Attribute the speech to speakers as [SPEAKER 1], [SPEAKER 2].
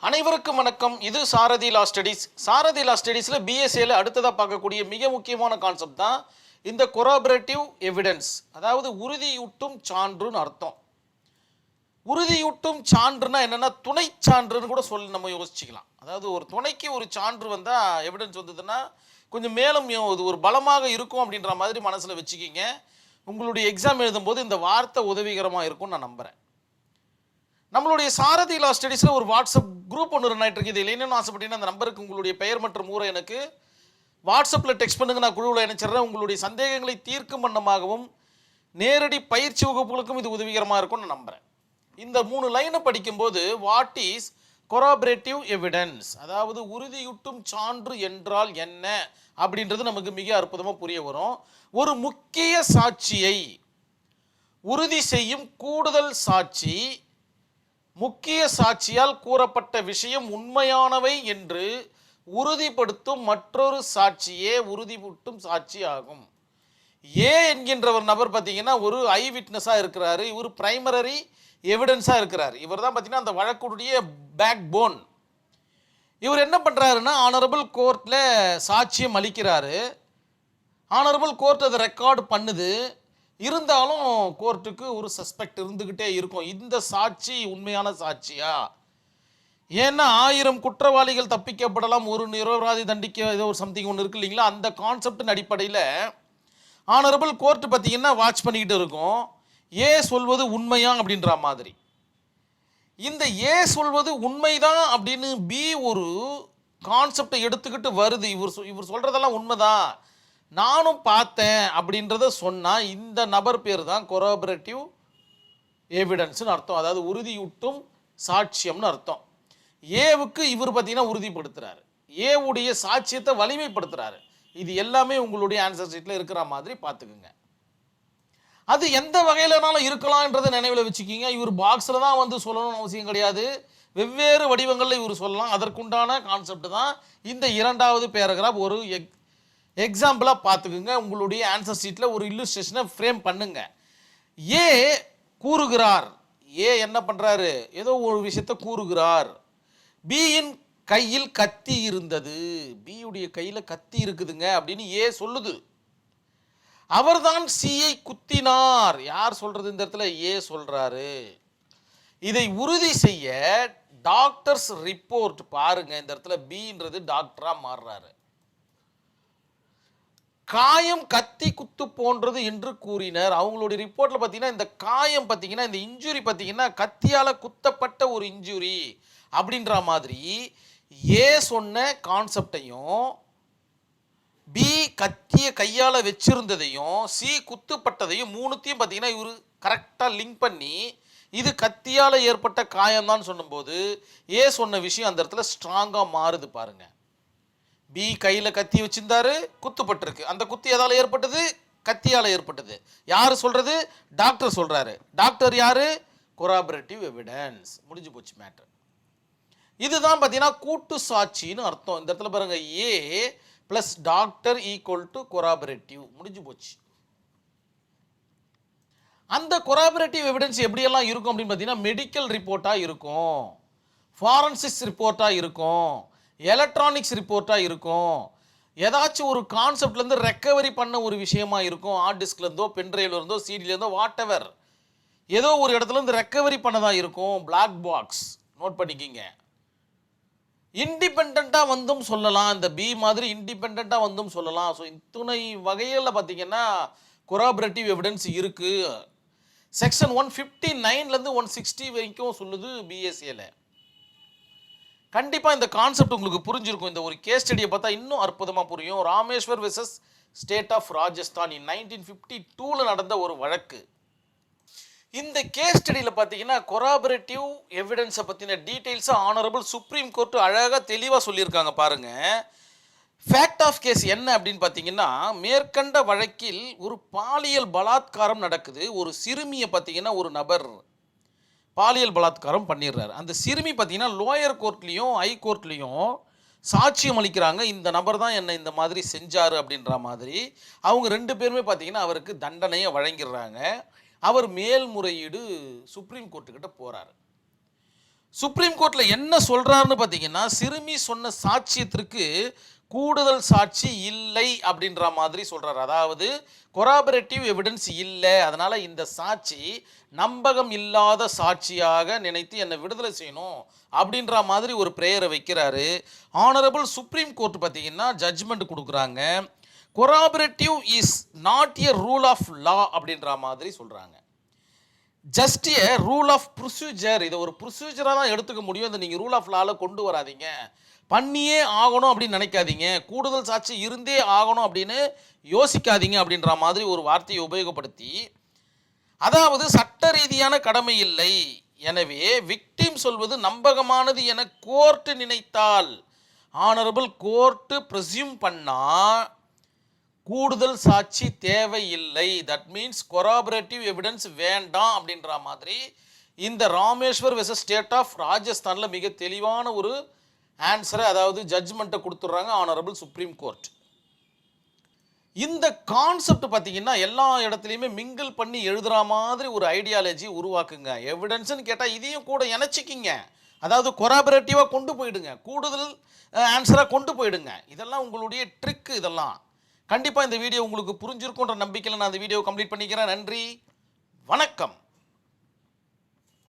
[SPEAKER 1] அனைவருக்கும் வணக்கம். இது சாரதி லா ஸ்டடீஸ். சாரதி லா ஸ்டடீஸில் பிஎஸ்சியில் அடுத்ததாக பார்க்கக்கூடிய மிக முக்கியமான கான்செப்ட் தான் இந்த கொராபரேட்டிவ் எவிடன்ஸ், அதாவது உறுதியூட்டும் சான்றுன்னு அர்த்தம். உறுதியூட்டும் சான்றுனா என்னென்னா துணை சான்றுன்னு கூட நம்ம யோசிச்சுக்கலாம். அதாவது ஒரு துணைக்கு ஒரு சான்று வந்தால் எவிடன்ஸ் வந்ததுன்னா கொஞ்சம் மேலும் இது ஒரு பலமாக இருக்கும் அப்படின்ற மாதிரி மனசில் வச்சுக்கிங்க. உங்களுடைய எக்ஸாம் எழுதும்போது இந்த வார்த்தை உதவிகரமாக இருக்கும்னு நான் நம்புகிறேன். நம்மளுடைய சாரதி லா ஸ்டடீஸில் ஒரு வாட்ஸ்அப் குரூப் ஒன்று ரன் ஆகிட்டு இருக்குது. இதில் என்னென்னு ஆசைப்பட்டீங்கன்னா அந்த நம்பருக்கு உங்களுடைய பெயர் மற்றும் ஊரை எனக்கு வாட்ஸ்அப்பில் டெக்ஸ்ட் பண்ணுங்க. நான் குழுவில் இணைச்சிடுறேன். உங்களுடைய சந்தேகங்களை தீர்க்கும் வண்ணமாகவும் நேரடி பயிற்சி வகுப்புகளுக்கும் இது உதவிகரமாக இருக்கும்னு நான் நம்புகிறேன். இந்த 3 லைனை படிக்கும்போது வாட் இஸ் கொராபரேட்டிவ் எவிடன்ஸ், அதாவது உறுதியூட்டும் சான்று என்றால் என்ன அப்படின்றது நமக்கு மிக அற்புதமாக புரிய வரும். ஒரு முக்கிய சாட்சியை உறுதி செய்யும் கூடுதல் சாட்சி முக்கிய சாட்சியால் கூறப்பட்ட விஷயம் உண்மையானவை என்று உறுதிப்படுத்தும் மற்றொரு சாட்சியே உறுதிப்படுத்தும் சாட்சி ஆகும். ஏ என்கின்ற ஒரு நபர் பார்த்தீங்கன்னா ஒரு ஐ விட்னஸாக இருக்கிறாரு. இவர் பிரைமரி எவிடன்ஸாக இருக்கிறார். இவர் தான் பார்த்தீங்கன்னா அந்த வழக்குடைய பேக் போன். இவர் என்ன பண்ணுறாருன்னா ஆனரபிள் கோர்ட்டில் சாட்சியம் அளிக்கிறாரு. ஆனரபிள் கோர்ட் அதை ரெக்கார்டு பண்ணுது. இருந்தாலும் கோர்ட்டுக்கு ஒரு சஸ்பெக்ட் இருந்துக்கிட்டே இருக்கும். இந்த சாட்சி உண்மையான சாட்சியா? ஏன்னா 1000 குற்றவாளிகள் தப்பிக்கப்படலாம், ஒரு நிரபராதி தண்டிக்க ஏதோ ஒரு சம்திங் ஒன்று இருக்கு இல்லைங்களா? அந்த கான்செப்டின் அடிப்படையில் ஆனரபிள் கோர்ட்டு பார்த்தீங்கன்னா வாட்ச் பண்ணிக்கிட்டு இருக்கும். ஏ சொல்வது உண்மையா அப்படின்ற மாதிரி. இந்த ஏ சொல்வது உண்மைதான் அப்படின்னு பி ஒரு கான்செப்டை எடுத்துக்கிட்டு வருது. இவர் சொல்கிறதெல்லாம் உண்மைதான், நானும் பார்த்தேன் அப்படின்றத சொன்னால் இந்த நபர் பேர் தான் கொராபரேட்டிவ் எவிடன்ஸ்னு அர்த்தம். அதாவது உறுதியூட்டும் சாட்சியம்னு அர்த்தம். ஏவுக்கு இவர் பார்த்தீங்கன்னா உறுதிப்படுத்துகிறாரு, ஏவுடைய சாட்சியத்தை வலிமைப்படுத்துகிறாரு. இது எல்லாமே உங்களுடைய ஆன்சர் ஷீட்டில் இருக்கிற மாதிரி பார்த்துக்குங்க. அது எந்த வகையிலனாலும் இருக்கலாம்ன்றதை நினைவில் வச்சுக்கிங்க. இவர் பாக்ஸில் தான் வந்து சொல்லணும்னு அவசியம் கிடையாது. வெவ்வேறு வடிவங்களில் இவர் சொல்லலாம். அதற்குண்டான கான்செப்ட் தான் இந்த 2வது பேராகிராஃப். ஒரு எக்ஸாம்பிளாக பார்த்துக்குங்க. உங்களுடைய ஆன்சர் ஷீட்டில் ஒரு இல்லுஸ்ட்ரேஷனை ஃப்ரேம் பண்ணுங்க. ஏ கூறுகிறார். ஏ என்ன பண்ணுறாரு? ஏதோ ஒரு விஷயத்தை கூறுகிறார். பியின் கையில் கத்தி இருந்தது. பியுடைய கையில் கத்தி இருக்குதுங்க அப்படின்னு ஏ சொல்லுது. அவர்தான் சியை குத்தினார். யார் சொல்றது இந்த இடத்துல? ஏ சொல்றாரு. இதை உறுதி செய்ய டாக்டர்ஸ் ரிப்போர்ட் பாருங்க. இந்த இடத்துல பின்றது டாக்டரா மாறுறாரு. காயம் கத்தி குத்து போன்றது என்று கூறினர். அவங்களுடைய ரிப்போர்ட்ல பார்த்தீங்கன்னா இந்த காயம் பார்த்தீங்கன்னா இந்த இன்ஜுரி பார்த்தீங்கன்னா கத்தியால குத்தப்பட்ட ஒரு இன்ஜுரி அப்படின்ற மாதிரி ஏ சொன்ன கான்செப்டையும் பி கத்திய கையால் வச்சிருந்ததையும் சி குத்துப்பட்டதையும் மூணுத்தையும் பார்த்தீங்கன்னா இவர் கரெக்டாக லிங்க் பண்ணி இது கத்தியால் ஏற்பட்ட காயம்தான் சொல்லும்போது ஏ சொன்ன விஷயம் அந்த இடத்துல ஸ்ட்ராங்காக மாறுது பாருங்க. பி கையில் கத்தி வச்சிருந்தாரு, குத்துப்பட்டிருக்கு. அந்த குத்து எதால் ஏற்பட்டது? கத்தியால் ஏற்பட்டது. யார் சொல்றது? டாக்டர் சொல்றாரு. டாக்டர் யாரு? Corroborative evidence. முடிஞ்சு போச்சு மேட்டர். இதுதான் பார்த்தீங்கன்னா கூட்டு சாட்சின்னு அர்த்தம். இந்த இடத்துல பாருங்க, A plus doctor equal to corroborative. முடிஞ்சு போச்சு. அந்த கொராபரேட்டிவ் எவிடன்ஸ் எப்படியெல்லாம் இருக்கும் அப்படின்னு பார்த்தீங்கன்னா மெடிக்கல் ரிப்போர்ட்டாக இருக்கும், ஃபாரன்சிக்ஸ் ரிப்போர்ட்டாக இருக்கும், எலக்ட்ரானிக்ஸ் ரிப்போர்ட்டாக இருக்கும், ஏதாச்சும் ஒரு கான்செப்ட்லேருந்து ரெக்கவரி பண்ண ஒரு விஷயமா இருக்கும். ஹார்ட் டிஸ்க்லேருந்தோ பென்ட்ரைவ்லேருந்தோ சிடிலேருந்தோ வாட் எவர் ஏதோ ஒரு இடத்துலேருந்து ரெக்கவரி பண்ணதாக இருக்கும். பிளாக் பாக்ஸ் நோட் பண்ணிக்கிங்க. இண்டிபெண்ட்டாக வந்தும் சொல்லலாம். இந்த பி மாதிரி இண்டிபெண்ட்டாக வந்தும் சொல்லலாம். ஸோ இத்துணை வகையில் பார்த்தீங்கன்னா கொராபரேட்டிவ் எவிடன்ஸ் இருக்குது. செக்ஷன் 159லேருந்து 160 வரைக்கும் சொல்லுது பிஎஸ்சியில். கண்டிப்பாக இந்த கான்செப்ட் உங்களுக்கு புரிஞ்சிருக்கும். இந்த ஒரு கேஸ் ஸ்டடியை பார்த்தா இன்னும் அற்புதமாக புரியும். Rameshwar versus state of Rajasthan 1952 நடந்த ஒரு வழக்கு. இந்த கேஸ் ஸ்டடியில் பார்த்தீங்கன்னா கொராபரேட்டிவ் எவிடன்ஸை பற்றின டீட்டெயில்ஸை ஆனரபிள் சுப்ரீம் கோர்ட்டு அழகாக தெளிவாக சொல்லியிருக்காங்க பாருங்க. ஃபேக்ட் ஆஃப் கேஸ் என்ன அப்படின்னு பார்த்தீங்கன்னா, மேற்கண்ட வழக்கில் ஒரு பாலியல் பலாத்காரம் நடக்குது. ஒரு சிறுமியை பார்த்தீங்கன்னா ஒரு நபர் பாலியல் பலாத்காரம் பண்ணிடுறாரு. அந்த சிறுமி பார்த்தீங்கன்னா லோயர் கோர்ட்லேயும் ஹை கோர்ட்லேயும் சாட்சியம் அளிக்கிறாங்க. இந்த நபர் தான் என்னை இந்த மாதிரி செஞ்சார் அப்படின்ற மாதிரி. அவங்க 2 பேருமே பார்த்தீங்கன்னா அவருக்கு தண்டனையை வழங்கிடுறாங்க. அவர் மேல்முறையீடு சுப்ரீம் கோர்ட்டுக்கிட்ட போகிறாரு. சுப்ரீம் கோர்ட்ல என்ன சொல்றாருன்னு பார்த்தீங்கன்னா, சிறுமி சொன்ன சாட்சியத்திற்கு கூடுதல் சாட்சி இல்லை அப்படின்ற மாதிரி சொல்றாரு. அதாவது கொராபரேட்டிவ் எவிடன்ஸ் இல்ல. அதனால இந்த சாட்சி நம்பகம் இல்லாத சாட்சியாக நினைத்து என்னை விடுதலை செய்யணும் அப்படின்ற மாதிரி ஒரு பிரேயரை வைக்கிறாரு. ஆனரபிள் சுப்ரீம் கோர்ட் பார்த்தீங்கன்னா ஜட்ஜ்மெண்ட் கொடுக்குறாங்க. Corroborative is not a rule of law அப்படின்ற மாதிரி சொல்றாங்க. Just a rule of procedure. இதை ஒரு ப்ரொசீஜராக தான் எடுத்துக்க முடியும். இதை நீங்கள் ரூல் ஆஃப் லாவில் கொண்டு வராதீங்க. பண்ணியே ஆகணும் அப்படின்னு நினைக்காதீங்க. கூடுதல் சாட்சி இருந்தே ஆகணும் அப்படின்னு யோசிக்காதீங்க அப்படின்ற மாதிரி ஒரு வார்த்தையை உபயோகப்படுத்தி, அதாவது சட்ட ரீதியான கடமை இல்லை, எனவே விக்டிம் சொல்வது நம்பகமானது என கோர்ட்டு நினைத்தால், ஆனரபிள் கோர்ட்டு ப்ரெசியூம் பண்ணா கூடுதல் சாட்சி தேவையில்லை. தட் மீன்ஸ் கொராபரேட்டிவ் எவிடன்ஸ் வேண்டாம் அப்படின்ற மாதிரி இந்த ராமேஸ்வர் வெர்சஸ் ஸ்டேட் ஆஃப் ராஜஸ்தானில் மிக தெளிவான ஒரு ஆன்சரை, அதாவது ஜட்ஜ்மெண்ட்டை கொடுத்துட்றாங்க ஆனரபிள் சுப்ரீம் கோர்ட். இந்த கான்செப்ட் பார்த்தீங்கன்னா எல்லா இடத்துலையுமே மிங்கிள் பண்ணி எழுதுகிற மாதிரி ஒரு ஐடியாலஜி உருவாக்குங்க. எவிடன்ஸ்னு கேட்டால் இதையும் கூட இணைச்சிக்கிங்க. அதாவது கொராபரேட்டிவாக கொண்டு போயிடுங்க, கூடுதல் ஆன்சராக கொண்டு போயிடுங்க. இதெல்லாம் உங்களுடைய ட்ரிக்கு. இதெல்லாம் கண்டிப்பாக இந்த வீடியோ உங்களுக்கு புரிஞ்சிருக்குன்ற நம்பிக்கையில் நான் இந்த வீடியோ கம்ப்ளீட் பண்ணிக்கிறேன். நன்றி, வணக்கம்.